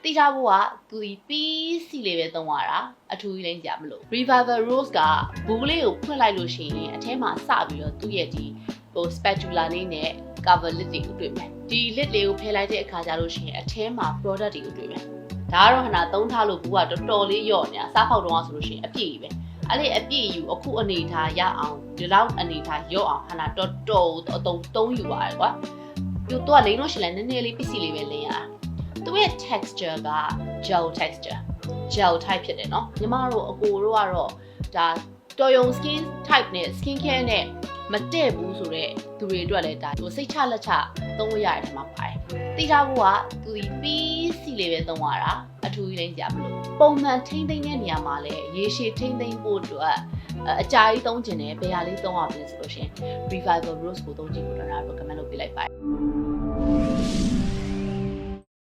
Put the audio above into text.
တိကျဖို့ကသူဒီပြီးစီလေးပဲသုံးရတာအထူးကြီးလိမ့်ကြမလို့ Revival Rose ကဘူးလေးကိုဖွင့်လိုက်လို့ရှိရင်အထဲမှာစပြီးတော့သူ့ရဲ့ဒီspatula လေးနဲ့ cover lid တွေကိုတွေ့မယ်ဒီ lid လေးကိုဖယ်လိုက်တဲ့အခါကျလို့ရှိရင်အထဲမှာ product တွေကိုတွေ့မယ်ဒါကတော့ဟနာသုံးထားလို့ဘူးကတော်တော်လေးယော့နေတာစားဖောက်တော့ဆိုလို့ရှိရင်အပြည့်ပဲအဲ့လေအပြည့်ယူအခုအနေထားရအောင်ဒီလောက်အနေထားယော့အောင်ဟနာတော်တော်အသုံးယူပါတယ်ကွာပြတော့လိမ့်လို့ရှိရင်လည်းနည်းနည်းလေးပစ္စည်းလေးပဲလင်းရတာသူရဲ့ texture က gel texture gel type ဖြစ်တယ်เนาะညီမတို့အကိုတို့ကတော့ဒါတော်ရုံ skin type နဲ့ skin care နဲ့မတည့်ဘူးဆိုတော့သူတွေအတွက်လည်းဒါစိတ်ချလက်ချသုံးလို့ရတဲ့ထဲမှာပါတယ်တိကျဖို့ကသူဒီပြီးစီလေးပဲသုံးရတာအထူးကြီးလိမ့်ကြမလို့ပုံမှန်ထိမ့်သိမ်းတဲ့နေရာမှာလည်းရေရှည်ထိမ့်သိမ်းဖို့အတွက်အကြာကြီးသုံးကျင်တယ်ဘယ်ဟာလေးသုံးရမလဲဆိုလို့ရှင် Revival Rose ကိုသုံးကြည့်ဖို့တော့ recommend လုပ်ပေးလိုက်ပါတယ်